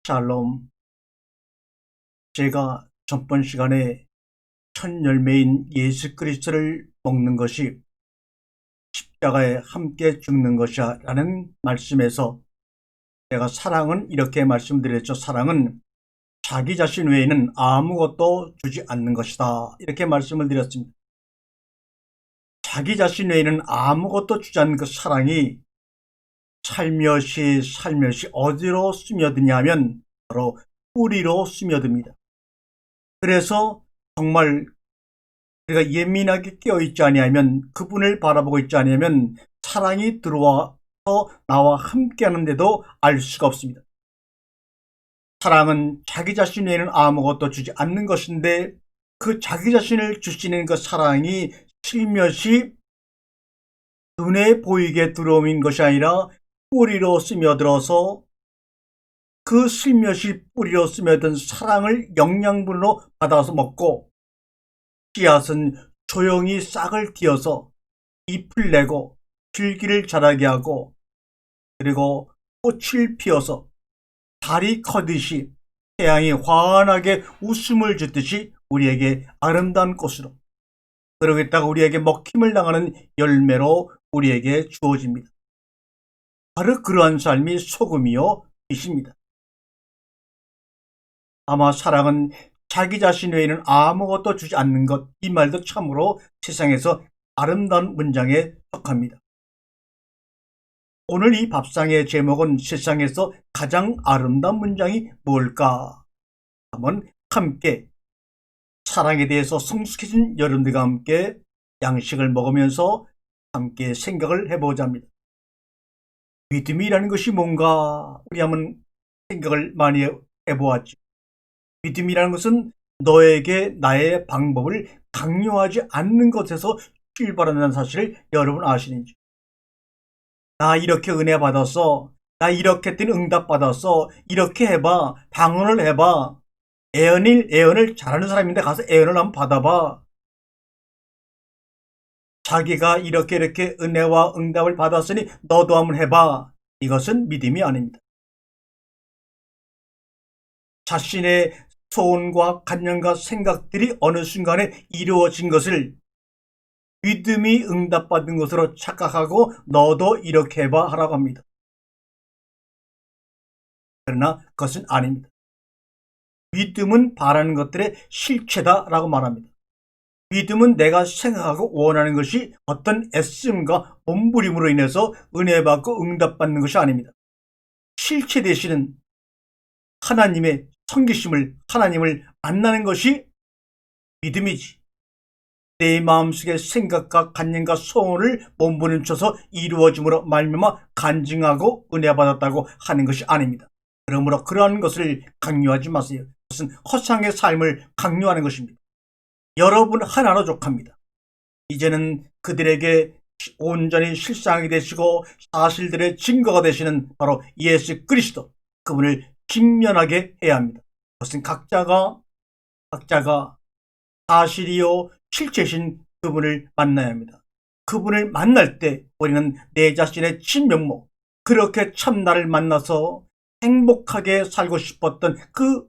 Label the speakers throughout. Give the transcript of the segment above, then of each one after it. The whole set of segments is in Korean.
Speaker 1: 샬롬. 제가 전번 시간에 첫 열매인 예수 그리스도를 먹는 것이 십자가에 함께 죽는 것이야 라는 말씀에서 제가 사랑은 이렇게 말씀드렸죠. 사랑은 자기 자신 외에는 아무것도 주지 않는 것이다, 이렇게 말씀을 드렸습니다. 자기 자신 외에는 아무것도 주지 않는 그 사랑이 살며시 어디로 스며드냐 하면 바로 뿌리로 스며듭니다. 그래서 정말 우리가 예민하게 깨어있지 아니하면, 그분을 바라보고 있지 아니하면 사랑이 들어와서 나와 함께하는데도 알 수가 없습니다. 사랑은 자기 자신 외에는 아무것도 주지 않는 것인데, 그 자기 자신을 주시는 그 사랑이 슬며시 눈에 보이게 들어오는 것이 아니라 뿌리로 스며들어서 그 슬며시 뿌리로 스며든 사랑을 영양분으로 받아서 먹고, 씨앗은 조용히 싹을 틔어서 잎을 내고 줄기를 자라게 하고, 그리고 꽃을 피워서 달이 커듯이 태양이 환하게 웃음을 짓듯이 우리에게 아름다운 꽃으로, 그러겠다가 우리에게 먹힘을 당하는 열매로 우리에게 주어집니다. 바로 그러한 삶이 소금이요 빛입니다. 아마 사랑은 자기 자신 외에는 아무것도 주지 않는 것, 이 말도 참으로 세상에서 아름다운 문장에 속합니다. 오늘 이 밥상의 제목은 세상에서 가장 아름다운 문장이 뭘까? 한번 함께 사랑에 대해서 성숙해진 여러분들과 함께 양식을 먹으면서 함께 생각을 해보자 합니다. 믿음이라는 것이 뭔가 우리 한번 생각을 많이 해보았죠. 믿음이라는 것은 너에게 나의 방법을 강요하지 않는 것에서 출발한다는 사실을 여러분 아시는지? 나 이렇게 은혜 받았어, 나 이렇게 했더니 응답 받았어, 이렇게 해봐, 방언을 해봐, 애언을 잘하는 사람인데 가서 애언을 한번 받아봐. 자기가 이렇게 은혜와 응답을 받았으니 너도 한번 해봐. 이것은 믿음이 아닙니다. 자신의 소원과 간념과 생각들이 어느 순간에 이루어진 것을 믿음이 응답받은 것으로 착각하고 너도 이렇게 해봐 하라고 합니다. 그러나 그것은 아닙니다. 믿음은 바라는 것들의 실체다라고 말합니다. 믿음은 내가 생각하고 원하는 것이 어떤 애씀과 몸부림으로 인해서 은혜받고 응답받는 것이 아닙니다. 실체 되시는 하나님의 섬기심을, 하나님을 만나는 것이 믿음이지, 내 마음속의 생각과 간념과 소원을 몸부림쳐서 이루어짐으로 말미암아 간증하고 은혜받았다고 하는 것이 아닙니다. 그러므로 그러한 것을 강요하지 마세요. 그것은 허상의 삶을 강요하는 것입니다. 여러분 하나로 족합니다. 이제는 그들에게 온전히 실상이 되시고 사실들의 증거가 되시는 바로 예수 그리스도, 그분을 직면하게 해야 합니다. 그것은 각자가 사실이요 실체신 그분을 만나야 합니다. 그분을 만날 때 우리는 내 자신의 진면목, 그렇게 참나를 만나서 행복하게 살고 싶었던 그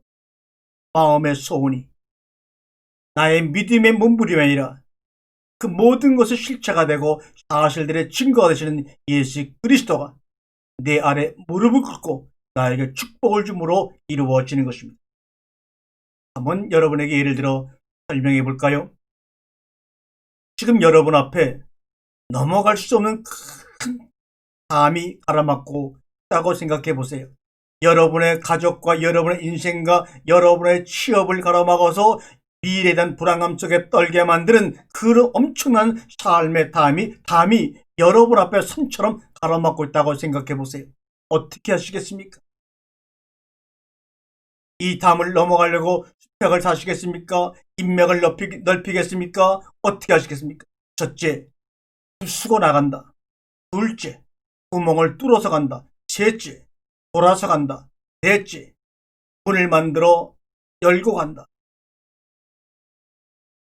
Speaker 1: 마음의 소원이 나의 믿음의 몸부림이 아니라 그 모든 것의 실체가 되고 사실들의 증거가 되시는 예수 그리스도가 내 아래 무릎을 꿇고 나에게 축복을 주므로 이루어지는 것입니다. 한번 여러분에게 예를 들어 설명해 볼까요? 지금 여러분 앞에 넘어갈 수 없는 큰 담이 가라앉고 있다고 생각해 보세요. 여러분의 가족과 여러분의 인생과 여러분의 취업을 가로막아서 미래에 대한 불안감 속에 떨게 만드는 그 엄청난 삶의 담이 여러분 앞에 산처럼 가로막고 있다고 생각해 보세요. 어떻게 하시겠습니까? 이 담을 넘어가려고 수평을 사시겠습니까? 인맥을 넓히겠습니까? 어떻게 하시겠습니까? 첫째, 부수고 나간다. 둘째, 구멍을 뚫어서 간다. 셋째, 돌아서 간다. 넷째, 문을 만들어 열고 간다.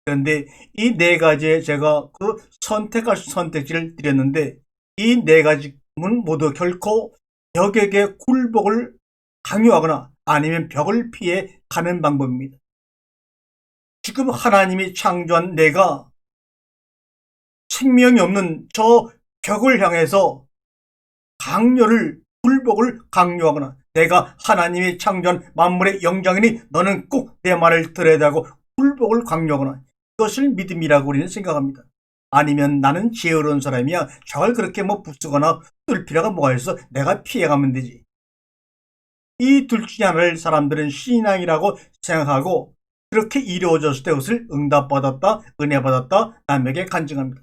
Speaker 1: 그런데 이 네 가지에 제가 그 선택할 선택지를 드렸는데, 이 네 가지는 모두 결코 벽에게 굴복을 강요하거나 아니면 벽을 피해 가는 방법입니다. 지금 하나님이 창조한 내가 생명이 없는 저 벽을 향해서 불복을 강요하거나 내가 하나님이 창조한 만물의 영장이니 너는 꼭 내 말을 들어야 하고 불복을 강요하거나 그것을 믿음이라고 우리는 생각합니다. 아니면 나는 지혜로운 사람이야. 저걸 그렇게 부수거나 뚫을 필요가 뭐가 있어. 내가 피해가면 되지. 이 둘 중에 하나를 사람들은 신앙이라고 생각하고 그렇게 이루어졌을 때 그것을 응답받았다, 은혜받았다, 남에게 간증합니다.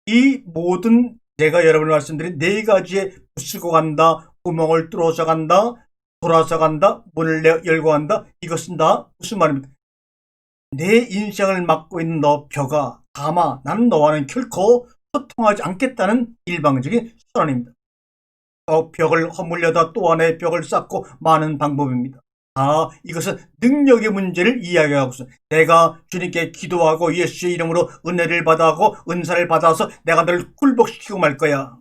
Speaker 1: 이 모든 내가 여러분이 말씀드린 네 가지의 부수고 간다, 구멍을 뚫어서 간다, 돌아서 간다, 문을 열고 간다. 이것은 다 무슨 말입니까? 내 인생을 막고 있는 너 벽아, 가마, 나는 너와는 결코 소통하지 않겠다는 일방적인 선언입니다. 벽을 허물려다 또 하나의 벽을 쌓고 마는 방법입니다. 이것은 능력의 문제를 이야기하고 있습니다. 내가 주님께 기도하고 예수의 이름으로 은혜를 받아고 은사를 받아서 내가 너를 굴복시키고 말 거야.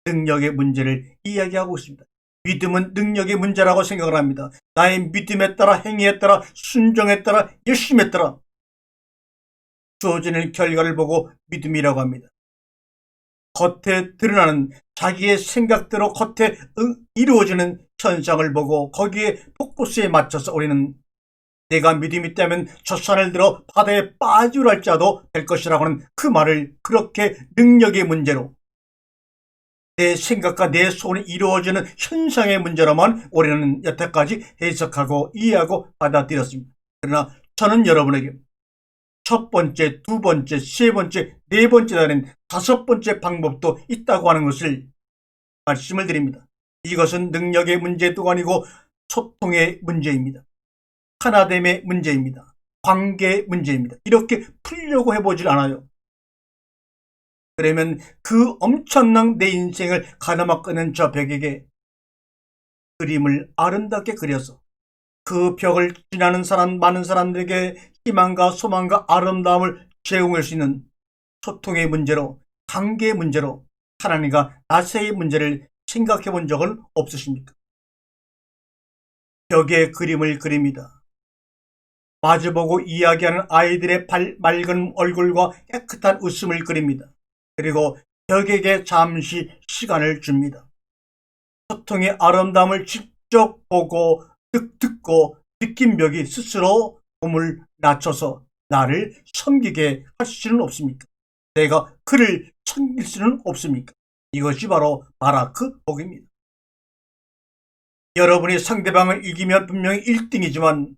Speaker 1: 능력의 문제를 이야기하고 있습니다. 믿음은 능력의 문제라고 생각을 합니다. 나의 믿음에 따라 행위에 따라 순종에 따라 열심에 따라 주어지는 결과를 보고 믿음이라고 합니다. 겉에 드러나는 자기의 생각대로 겉에 이루어지는 현상을 보고 거기에 포커스에 맞춰서 우리는 내가 믿음이 있다면 저 산을 들어 바다에 빠지려 할지라도 될 것이라고 하는 그 말을 그렇게 능력의 문제로 내 생각과 내 소원이 이루어지는 현상의 문제로만 우리는 여태까지 해석하고 이해하고 받아들였습니다. 그러나 저는 여러분에게 첫 번째, 두 번째, 세 번째, 네 번째 다른 다섯 번째 방법도 있다고 하는 것을 말씀을 드립니다. 이것은 능력의 문제도 아니고 소통의 문제입니다. 하나됨의 문제입니다. 관계의 문제입니다. 이렇게 풀려고 해보질 않아요. 그러면 그 엄청난 내 인생을 가다막는 저 벽에게 그림을 아름답게 그려서 그 벽을 지나는 많은 사람들에게 희망과 소망과 아름다움을 제공할 수 있는 소통의 문제로, 관계의 문제로 하나님과 나세의 문제를 생각해 본 적은 없으십니까? 벽에 그림을 그립니다. 마주보고 이야기하는 아이들의 맑은 얼굴과 깨끗한 웃음을 그립니다. 그리고 벽에게 잠시 시간을 줍니다. 소통의 아름다움을 직접 보고 듣고 느낀 벽이 스스로 몸을 낮춰서 나를 섬기게 할 수는 없습니까? 내가 그를 섬길 수는 없습니까? 이것이 바로 바라크 복입니다. 여러분이 상대방을 이기면 분명히 1등이지만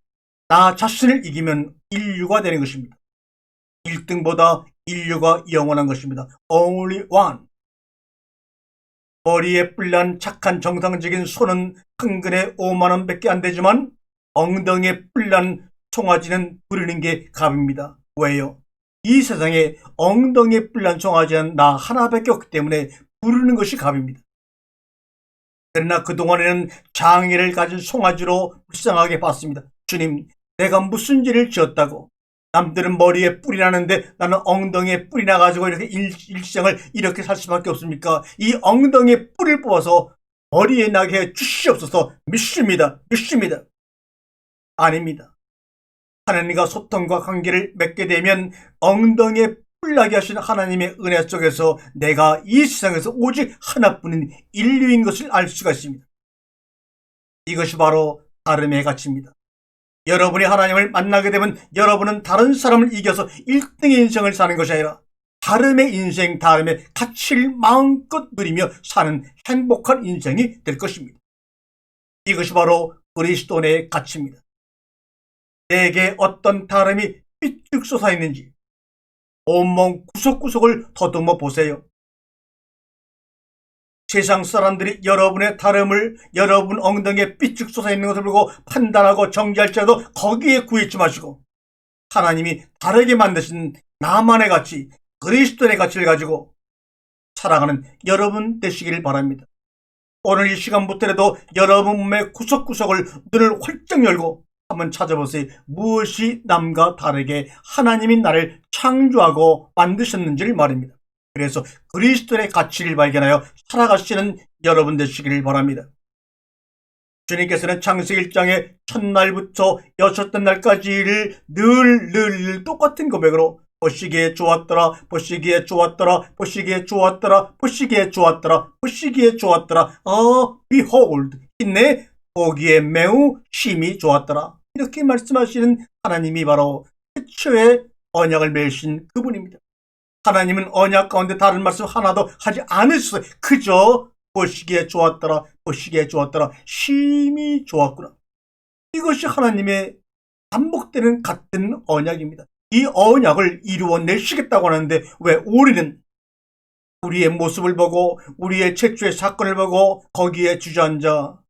Speaker 1: 나 자신을 이기면 인류가 되는 것입니다. 1등보다 인류가 영원한 것입니다. Only one. 머리에 뿔난 착한 정상적인 소는 한 근에 5만 원 밖에 안 되지만 엉덩이에 뿔난 송아지는 부르는 게 값입니다. 왜요? 이 세상에 엉덩이에 뿔난 송아지는 나 하나밖에 없기 때문에 부르는 것이 값입니다. 그러나 그동안에는 장애를 가진 송아지로 불쌍하게 봤습니다. 주님, 내가 무슨 죄를 지었다고? 남들은 머리에 뿔이 나는데 나는 엉덩이에 뿔이 나가지고 이렇게 일생을 이렇게 살 수밖에 없습니까? 이 엉덩이에 뿔을 뽑아서 머리에 나게 해 주시옵소서. 믿습니다. 아닙니다. 하나님과 소통과 관계를 맺게 되면 엉덩이에 뿔나게 하시는 하나님의 은혜 속에서 내가 이 세상에서 오직 하나뿐인 인류인 것을 알 수가 있습니다. 이것이 바로 다름의 가치입니다. 여러분이 하나님을 만나게 되면 여러분은 다른 사람을 이겨서 1등의 인생을 사는 것이 아니라 다름의 인생, 다름의 가치를 마음껏 누리며 사는 행복한 인생이 될 것입니다. 이것이 바로 그리스도의 가치입니다. 내게 어떤 다름이 삐쭉 솟아있는지 온몸 구석구석을 더듬어 보세요. 세상 사람들이 여러분의 다름을 여러분 엉덩이에 삐쭉 솟아있는 것을 보고 판단하고 정지할지라도 거기에 구애치 마시고 하나님이 다르게 만드신 나만의 가치, 그리스도의 가치를 가지고 살아가는 여러분 되시길 바랍니다. 오늘 이 시간부터라도 여러분 몸의 구석구석을 눈을 활짝 열고 한번 찾아보세요. 무엇이 남과 다르게 하나님이 나를 창조하고 만드셨는지를 말입니다. 그래서 그리스도의 가치를 발견하여 살아가시는 여러분 되시길 바랍니다. 주님께서는 창세기 1장의 첫날부터 여섯째 날까지를 늘 똑같은 고백으로 보시기에 좋았더라, 보시기에 좋았더라, 보시기에 좋았더라, 보시기에 좋았더라, 보시기에 좋았더라. behold, 내 보기에 매우 심히 좋았더라. 이렇게 말씀하시는 하나님이 바로 최초의 언약을 맺으신 그분입니다. 하나님은 언약 가운데 다른 말씀 하나도 하지 않으셨어요. 그저 보시기에 좋았더라, 보시기에 좋았더라, 심히 좋았구나. 이것이 하나님의 반복되는 같은 언약입니다. 이 언약을 이루어내시겠다고 하는데 왜 우리는 우리의 모습을 보고 우리의 최초의 사건을 보고 거기에 주저앉아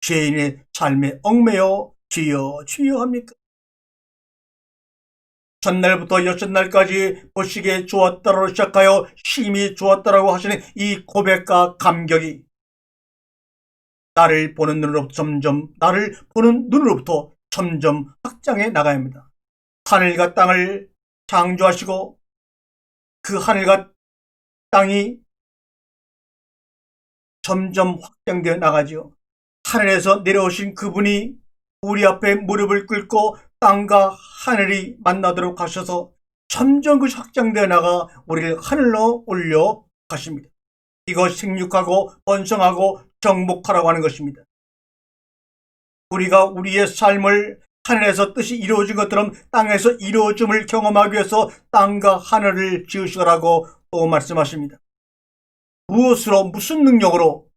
Speaker 1: 죄인의 삶에 얽매여 주여 주여 합니까? 첫날부터 여섯 날까지 보시기에 좋았다로 시작하여 심히 좋았다라고 하시는 이 고백과 감격이 나를 보는 눈으로부터 점점 확장해 나가야 합니다. 하늘과 땅을 창조하시고 그 하늘과 땅이 점점 확장되어 나가지요. 하늘에서 내려오신 그분이 우리 앞에 무릎을 꿇고 땅과 하늘이 만나도록 하셔서 점점 그 확장되어 나가 우리를 하늘로 올려 가십니다. 이것 생육하고 번성하고 정복하라고 하는 것입니다. 우리가 우리의 삶을 하늘에서 뜻이 이루어진 것처럼 땅에서 이루어짐을 경험하기 위해서 땅과 하늘을 지으시라고 또 말씀하십니다. 무엇으로 무슨 능력으로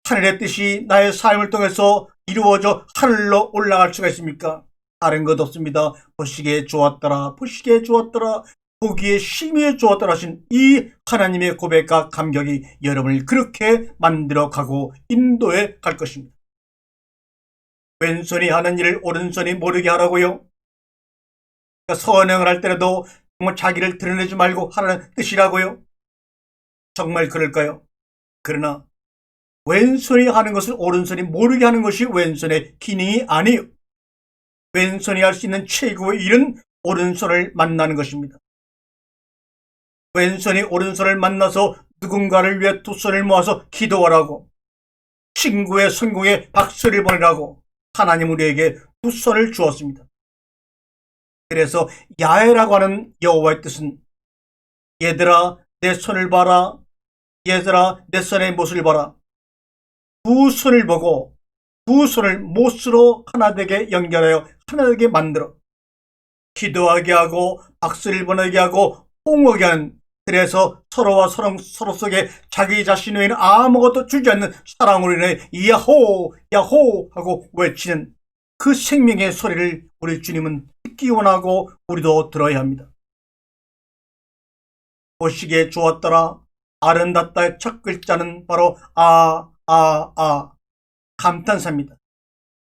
Speaker 1: 하늘의 뜻이 나의 삶을 통해서 이루어져 하늘로 올라갈 수가 있습니까? 다른 것 없습니다. 보시기에 좋았더라, 보시기에 좋았더라, 보기에 심히 좋았더라 하신 이 하나님의 고백과 감격이 여러분을 그렇게 만들어 가고 인도해 갈 것입니다. 왼손이 하는 일을 오른손이 모르게 하라고요? 선행을 할 때라도 정말 자기를 드러내지 말고 하라는 뜻이라고요? 정말 그럴까요? 그러나 왼손이 하는 것을 오른손이 모르게 하는 것이 왼손의 기능이 아니에요. 왼손이 할 수 있는 최고의 일은 오른손을 만나는 것입니다. 왼손이 오른손을 만나서 누군가를 위해 두 손을 모아서 기도하라고, 친구의 성공에 박수를 보내라고 하나님 우리에게 두 손을 주었습니다. 그래서 야훼라고 하는 여호와의 뜻은 얘들아 내 손을 봐라, 얘들아 내 손의 못을 봐라. 두 손을 보고 두 손을 못으로 하나 되게 연결하여 하나 되게 만들어 기도하게 하고 박수를 보내게 하고 호응하게 하는, 그래서 서로와 서로 속에 자기 자신 외에는 아무것도 주지 않는 사랑으로 인해 야호 야호 하고 외치는 그 생명의 소리를 우리 주님은 듣기 원하고 우리도 들어야 합니다. 보시기에 좋았더라, 아름답다의 첫 글자는 바로 감탄사입니다.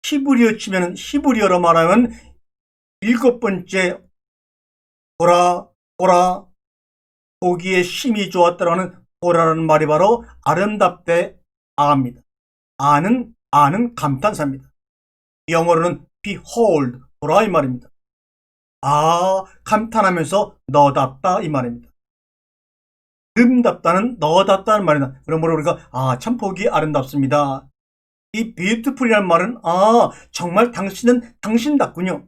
Speaker 1: 히브리어로 말하면 일곱 번째 보라 보기에 심히 좋았다라는 보라는 말이 바로 아름답대 아입니다. 아는 감탄사입니다. 영어로는 behold 보라 이 말입니다. 감탄하면서 너답다 이 말입니다. 아름답다는 너답다는 말이다. 그러므로 우리가 참 보기 아름답습니다. 이 beautiful이라는 말은 정말 당신은 당신답군요.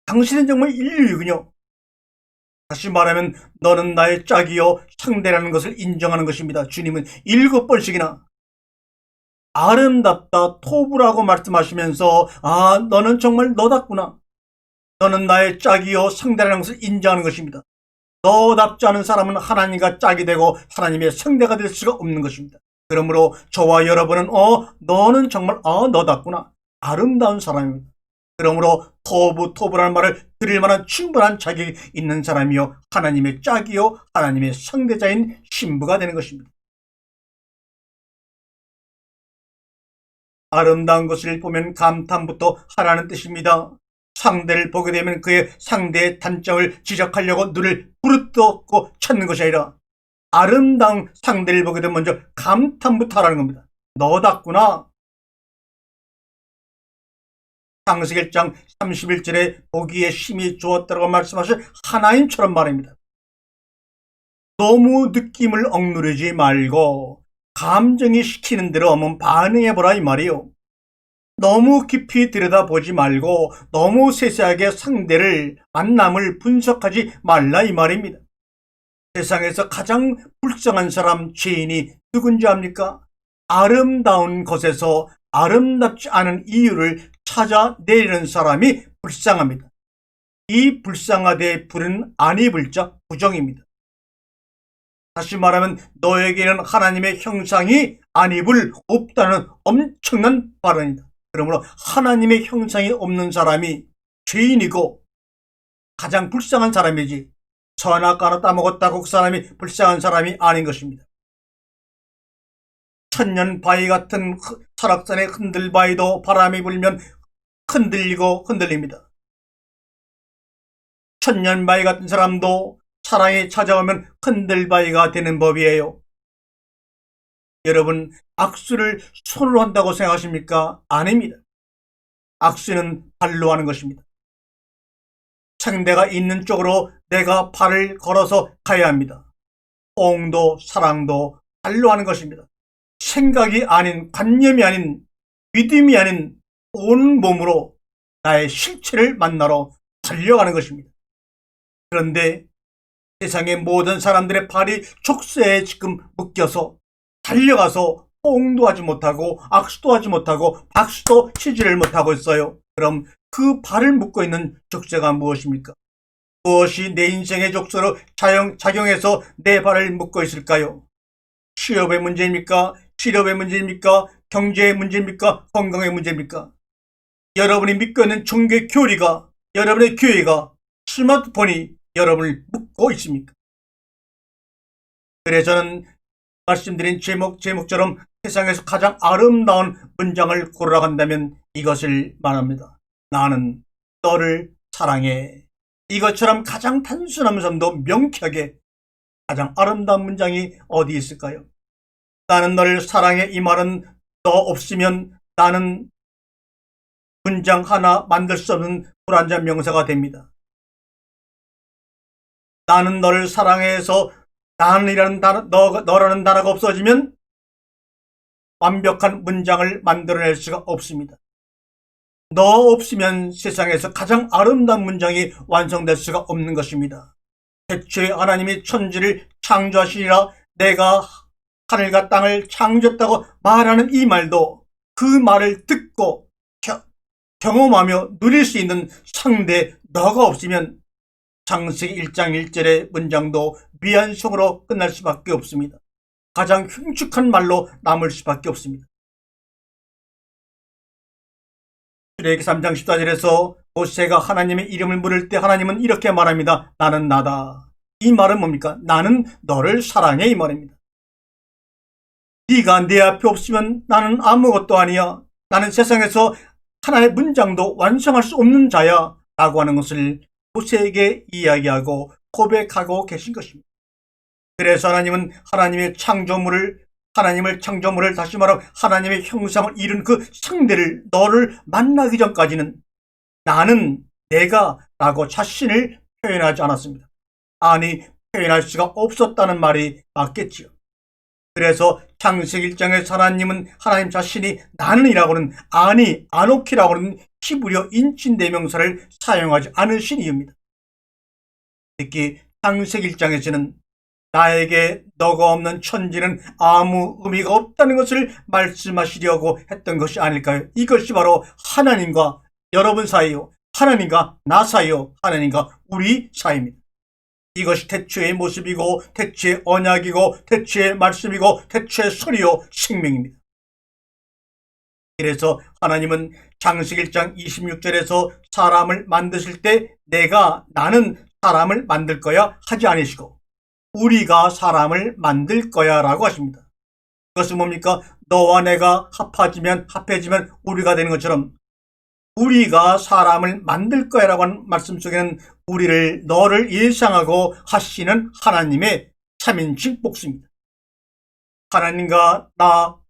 Speaker 1: 당신은 정말 인류이군요. 다시 말하면 너는 나의 짝이요 상대라는 것을 인정하는 것입니다. 주님은 7번씩이나 아름답다 토브라고 말씀하시면서 너는 정말 너답구나, 너는 나의 짝이요 상대라는 것을 인정하는 것입니다. 너답지 않은 사람은 하나님과 짝이 되고 하나님의 상대가 될 수가 없는 것입니다. 그러므로 저와 여러분은 너는 정말 너답구나, 아름다운 사람입니다. 그러므로 토브라는 말을 들을 만한 충분한 자격이 있는 사람이요 하나님의 짝이요 하나님의 상대자인 신부가 되는 것입니다. 아름다운 것을 보면 감탄부터 하라는 뜻입니다. 상대를 보게 되면 그의 상대의 단점을 지적하려고 눈을 부릅뜨고 찾는 것이 아니라 아름다운 상대를 보게 되면 먼저 감탄부터 하라는 겁니다. 너답구나. 창세기 1장 31절에 보기에 심히 좋았다고 말씀하신 하나님처럼 말입니다. 너무 느낌을 억누르지 말고 감정이 시키는 대로 한번 반응해보라 이 말이요. 너무 깊이 들여다보지 말고 너무 세세하게 상대를 만남을 분석하지 말라 이 말입니다. 세상에서 가장 불쌍한 사람 죄인이 누군지 압니까? 아름다운 것에서 아름답지 않은 이유를 찾아내리는 사람이 불쌍합니다. 이 불쌍하되 불은 안 입을 자 부정입니다. 다시 말하면 너에게는 하나님의 형상이 안 입을 없다는 엄청난 발언이다. 그러므로 하나님의 형상이 없는 사람이 죄인이고 가장 불쌍한 사람이지 선악 하나 따먹었다고 그 사람이 불쌍한 사람이 아닌 것입니다. 천년 바위 같은 설악산의 흔들바위도 바람이 불면 흔들리고 흔들립니다. 천년 바위 같은 사람도 사랑이 찾아오면 흔들바위가 되는 법이에요. 여러분, 악수를 손으로 한다고 생각하십니까? 아닙니다. 악수는 발로 하는 것입니다. 상대가 있는 쪽으로 내가 발을 걸어서 가야 합니다. 호응도 사랑도 발로 하는 것입니다. 생각이 아닌, 관념이 아닌, 믿음이 아닌 온 몸으로 나의 실체를 만나러 달려가는 것입니다. 그런데 세상의 모든 사람들의 발이 족쇄에 지금 묶여서 달려가서 호응도 하지 못하고 악수도 하지 못하고 박수도 치지를 못하고 있어요. 그럼 그 발을 묶고 있는 족쇄가 무엇입니까? 무엇이 내 인생의 족쇄로 작용해서 내 발을 묶고 있을까요? 취업의 문제입니까? 실업의 문제입니까? 경제의 문제입니까? 건강의 문제입니까? 여러분이 믿고 있는 종교 교리가, 여러분의 교회가, 스마트폰이 여러분을 묶고 있습니까? 그래서 저는 말씀드린 제목처럼 세상에서 가장 아름다운 문장을 고르라고 한다면 이것을 말합니다. 나는 너를 사랑해. 이것처럼 가장 단순하면서도 명쾌하게 가장 아름다운 문장이 어디 있을까요? 나는 너를 사랑해. 이 말은 너 없으면 나는 문장 하나 만들 수 없는 불완전 명사가 됩니다. 나는 너를 사랑해서 나는이라는 단어, 너라는 단어가 없어지면 완벽한 문장을 만들어낼 수가 없습니다. 너 없으면 세상에서 가장 아름다운 문장이 완성될 수가 없는 것입니다. 태초에 하나님이 천지를 창조하시니라 내가 하늘과 땅을 창조했다고 말하는 이 말도 그 말을 듣고 경험하며 누릴 수 있는 상대 너가 없으면 창세기 1장 1절의 문장도 미완성으로 끝날 수밖에 없습니다. 가장 흉측한 말로 남을 수밖에 없습니다. 출애굽기 3장 14절에서 모세가 하나님의 이름을 물을 때 하나님은 이렇게 말합니다. 나는 나다. 이 말은 뭡니까? 나는 너를 사랑해 이 말입니다. 네가 내 앞에 없으면 나는 아무것도 아니야. 나는 세상에서 하나의 문장도 완성할 수 없는 자야 라고 하는 것을 모세에게 이야기하고 고백하고 계신 것입니다. 그래서 하나님은 하나님을 창조물을 다시 말하면 하나님의 형상을 이룬 그 상대를 너를 만나기 전까지는 나는 내가 라고 자신을 표현하지 않았습니다. 아니 표현할 수가 없었다는 말이 맞겠지요. 그래서 창세기 1장에서 하나님은 하나님 자신이 나는이라고는 아니 아노키라고는 히브리어 인칭대명사를 사용하지 않으신 이유입니다. 특히 창세기 1장에서는 나에게 너가 없는 천지는 아무 의미가 없다는 것을 말씀하시려고 했던 것이 아닐까요? 이것이 바로 하나님과 여러분 사이요, 하나님과 나 사이요, 하나님과 우리 사이입니다. 이것이 태초의 모습이고 태초의 언약이고 태초의 말씀이고 태초의 소리요 생명입니다. 그래서 하나님은 창세기 1장 26절에서 사람을 만드실 때 나는 사람을 만들 거야 하지 않으시고 우리가 사람을 만들 거야 라고 하십니다. 그것은 뭡니까? 너와 내가 합해지면 우리가 되는 것처럼 우리가 사람을 만들 거야 라고 하는 말씀 속에는 너를 예상하고 하시는 하나님의 3인칭 복수입니다. 하나님과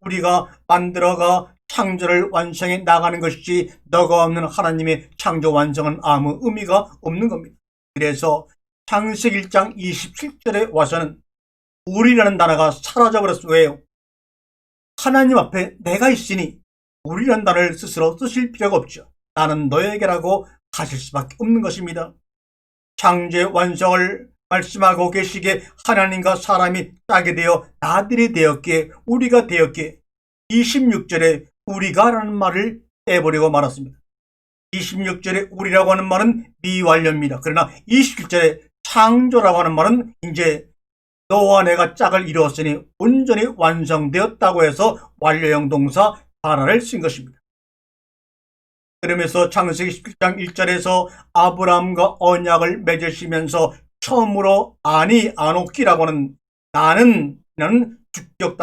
Speaker 1: 우리가 만들어가 창조를 완성해 나가는 것이지 너가 없는 하나님의 창조 완성은 아무 의미가 없는 겁니다. 그래서 창세기 1장 27절에 와서는 우리라는 단어가 사라져버렸습니다. 왜요? 하나님 앞에 내가 있으니 우리라는 단어를 스스로 쓰실 필요가 없죠. 나는 너에게라고 하실 수밖에 없는 것입니다. 창조의 완성을 말씀하고 계시기에 하나님과 사람이 짝이 되어 나들이 되었기에 우리가 되었기에 26절에 우리가 라는 말을 빼버리고 말았습니다. 26절에 우리라고 하는 말은 미완료입니다. 그러나 27절에 창조라고 하는 말은 이제 너와 내가 짝을 이루었으니 온전히 완성되었다고 해서 완료형 동사 바라를 쓴 것입니다. 그러면서 창세기 17장 1절에서 아브라함과 언약을 맺으시면서 처음으로 아노키라고 하는 나는 주격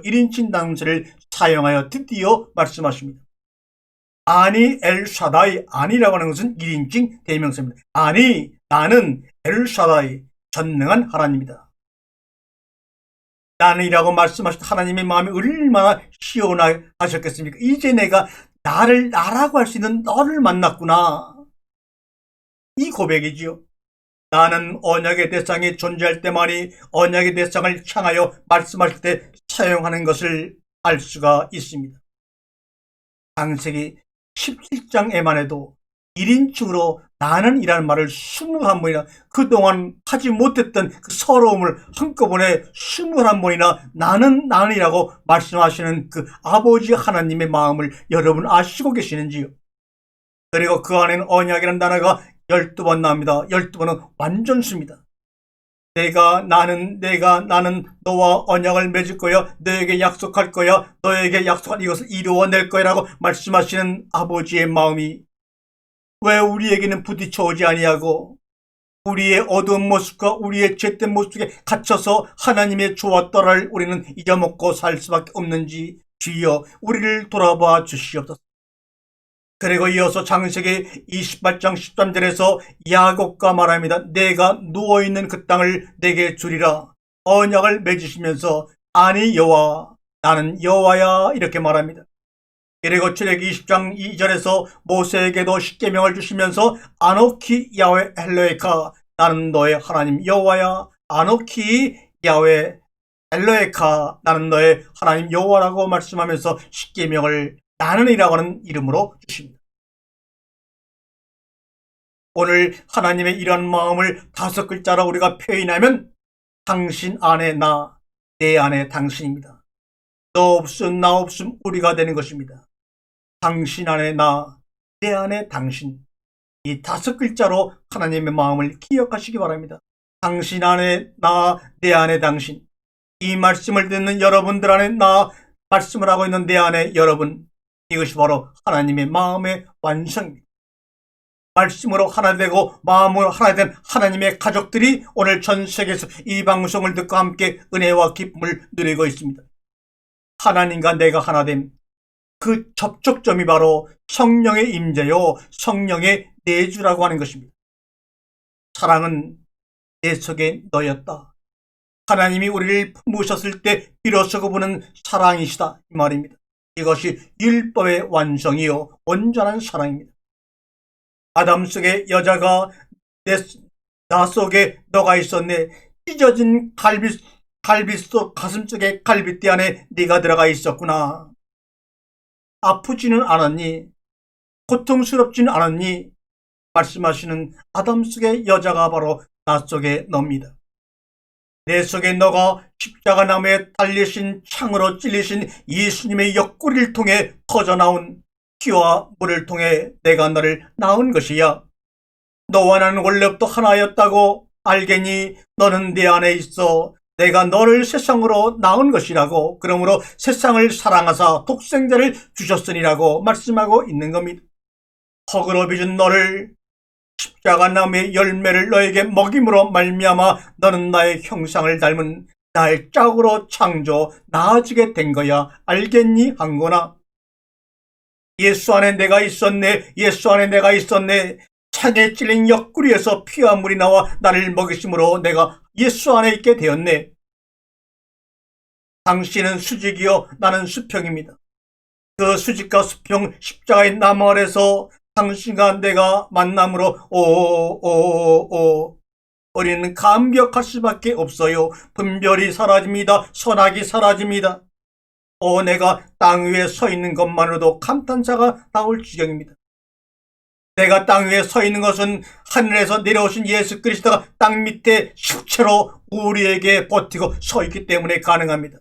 Speaker 1: 1인칭 단수를 사용하여 드디어 말씀하십니다. 엘샤다이, 아니라고 하는 것은 1인칭 대명사입니다. 나는 엘샤다이, 전능한 하나님이다. 나는이라고 말씀하신 하나님의 마음이 얼마나 시원하셨겠습니까? 이제 내가 나라고 할 수 있는 너를 만났구나. 이 고백이지요. 나는 언약의 대상이 존재할 때만이 언약의 대상을 향하여 말씀하실 때 사용하는 것을 알 수가 있습니다. 창세기 17장에만 해도 1인칭으로 나는 이라는 말을 21번이나 그동안 하지 못했던 그 서러움을 한꺼번에 21번이나 나는이라고 말씀하시는 그 아버지 하나님의 마음을 여러분 아시고 계시는지요? 그리고 그 안에는 언약이라는 단어가 12번 나옵니다. 12번은 완전수입니다. 나는 너와 언약을 맺을 거야. 너에게 약속할 거야. 너에게 약속한 이것을 이루어낼 거야 라고 말씀하시는 아버지의 마음이 왜 우리에게는 부딪혀 오지 아니하고 우리의 어두운 모습과 우리의 죄된 모습 속에 갇혀서 하나님의 조와 떠를 우리는 잊어먹고 살 수밖에 없는지 주여 우리를 돌아봐 주시옵소서. 그리고 이어서 창세기 28장 13절에서 야곱과 말합니다. 내가 누워있는 그 땅을 내게 주리라. 언약을 맺으시면서 아니 여호와 나는 여호와야 이렇게 말합니다. 그리고 출애굽기 20장 2절에서 모세에게도 십계명을 주시면서 아노키 야훼 엘로헤카 나는 너의 하나님 여호와야. 아노키 야훼 엘로헤카 나는 너의 하나님 여호와라고 말씀하면서 십계명을 나는이라고 하는 이름으로 주십니다. 오늘 하나님의 이런 마음을 5글자로 우리가 표현하면 당신 안에 나, 내 안에 당신입니다. 너 없음 나 없음 우리가 되는 것입니다. 당신 안에 나, 내 안에 당신. 이 5글자로 하나님의 마음을 기억하시기 바랍니다. 당신 안에 나, 내 안에 당신. 이 말씀을 듣는 여러분들 안에 나, 말씀을 하고 있는 내 안에 여러분. 이것이 바로 하나님의 마음의 완성입니다. 말씀으로 하나 되고 마음으로 하나 된 하나님의 가족들이 오늘 전 세계에서 이 방송을 듣고 함께 은혜와 기쁨을 누리고 있습니다. 하나님과 내가 하나됨. 그 접촉점이 바로 성령의 임재요 성령의 내주라고 하는 것입니다. 사랑은 내 속에 너였다. 하나님이 우리를 품으셨을 때 비로소 그분은 사랑이시다 이 말입니다. 이것이 율법의 완성이요 온전한 사랑입니다. 아담 속에 여자가 나 속에 너가 있었네. 찢어진 갈비 속 가슴 속에 갈비띠 안에 네가 들어가 있었구나. 아프지는 않았니? 고통스럽지는 않았니? 말씀하시는 아담 속의 여자가 바로 나 속에 너입니다. 내 속에 너가 십자가 나무에 달리신 창으로 찔리신 예수님의 옆구리를 통해 터져나온 피와 물을 통해 내가 너를 낳은 것이야. 너와 나는 원래부터 하나였다고 알겠니? 너는 내 안에 있어. 내가 너를 세상으로 낳은 것이라고. 그러므로 세상을 사랑하사 독생자를 주셨으니라고 말씀하고 있는 겁니다. 흙으로 빚은 너를 십자가 나무의 열매를 너에게 먹임으로 말미암아 너는 나의 형상을 닮은 나의 짝으로 창조 나아지게 된 거야. 알겠니? 한거나. 예수 안에 내가 있었네. 예수 안에 내가 있었네. 창에 찔린 옆구리에서 피와 물이 나와 나를 먹이심으로 내가 예수 안에 있게 되었네. 당신은 수직이요 나는 수평입니다. 그 수직과 수평 십자가의 나무 아래서 당신과 내가 만남으로 우리는 감격할 수밖에 없어요. 분별이 사라집니다. 선악이 사라집니다. 내가 땅 위에 서 있는 것만으로도 감탄사가 나올 지경입니다. 내가 땅 위에 서 있는 것은 하늘에서 내려오신 예수 그리스도가 땅 밑에 실체로 우리에게 버티고 서 있기 때문에 가능합니다.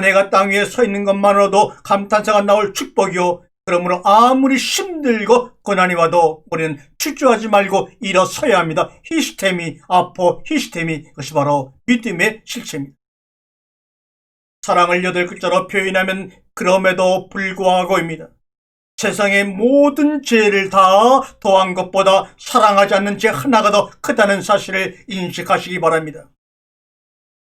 Speaker 1: 내가 땅 위에 서 있는 것만으로도 감탄사가 나올 축복이요. 그러므로 아무리 힘들고 고난이 와도 우리는 주저하지 말고 일어서야 합니다. 히스테미, 아포, 히스테미, 그것이 바로 믿음의 실체입니다. 사랑을 8글자로 표현하면 그럼에도 불구하고입니다. 세상의 모든 죄를 다 더한 것보다 사랑하지 않는 죄 하나가 더 크다는 사실을 인식하시기 바랍니다.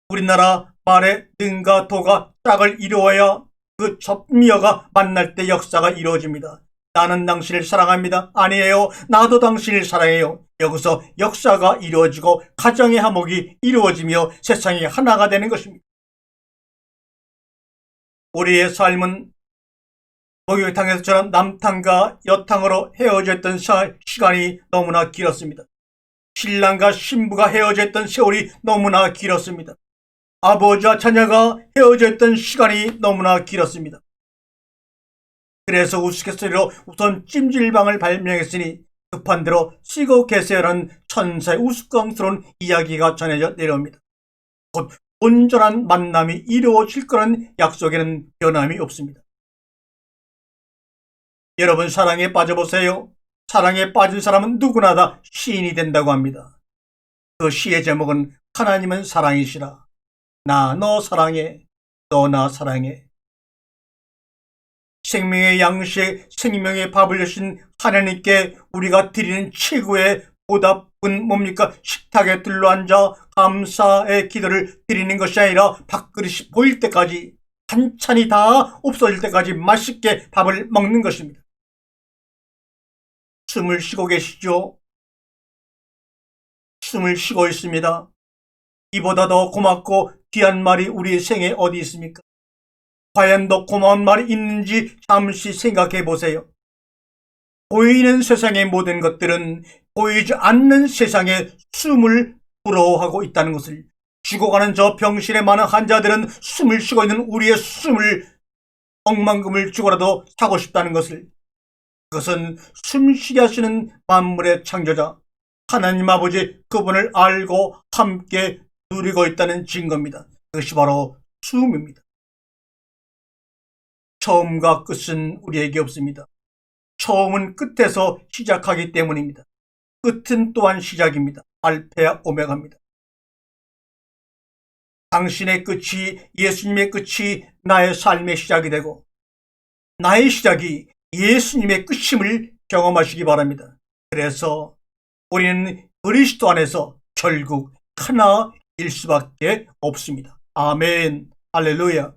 Speaker 1: 우리나라 말에 능과 도가 짝을 이루어야 그 접미어가 만날 때 역사가 이루어집니다. 나는 당신을 사랑합니다. 아니에요. 나도 당신을 사랑해요. 여기서 역사가 이루어지고 가정의 화목이 이루어지며 세상이 하나가 되는 것입니다. 우리의 삶은 목욕탕에서처럼 남탕과 여탕으로 헤어져 있던 시간이 너무나 길었습니다. 신랑과 신부가 헤어져 있던 세월이 너무나 길었습니다. 아버지와 자녀가 헤어져 있던 시간이 너무나 길었습니다. 그래서 우스갯소리로 우선 찜질방을 발명했으니 급한 대로 쓰고 계세요라는 천사의 우스꽝스러운 이야기가 전해져 내려옵니다. 곧 온전한 만남이 이루어질 거라는 약속에는 변함이 없습니다. 여러분, 사랑에 빠져보세요. 사랑에 빠진 사람은 누구나 다 시인이 된다고 합니다. 그 시의 제목은 하나님은 사랑이시라. 나 너 사랑해. 너 나 사랑해. 생명의 양식, 생명의 밥을 주신 하나님께 우리가 드리는 최고의 보답은 뭡니까? 식탁에 둘러앉아 감사의 기도를 드리는 것이 아니라 밥그릇이 보일 때까지, 반찬이 다 없어질 때까지 맛있게 밥을 먹는 것입니다. 숨을 쉬고 계시죠? 숨을 쉬고 있습니다. 이보다 더 고맙고 귀한 말이 우리 생에 어디 있습니까? 과연 더 고마운 말이 있는지 잠시 생각해 보세요. 보이는 세상의 모든 것들은 보이지 않는 세상에 숨을 불어하고 있다는 것을, 죽어가는 저 병실의 많은 환자들은 숨을 쉬고 있는 우리의 숨을 억만금을 주고라도 사고 싶다는 것을, 그것은 숨쉬게 하시는 만물의 창조자 하나님 아버지, 그분을 알고 함께 누리고 있다는 증거입니다. 그것이 바로 숨입니다. 처음과 끝은 우리에게 없습니다. 처음은 끝에서 시작하기 때문입니다. 끝은 또한 시작입니다. 알파야 오메가입니다. 당신의 끝이, 예수님의 끝이 나의 삶의 시작이 되고 나의 시작이 예수님의 끝임을 경험하시기 바랍니다. 그래서 우리는 그리스도 안에서 결국 하나일 수밖에 없습니다. 아멘. 할렐루야.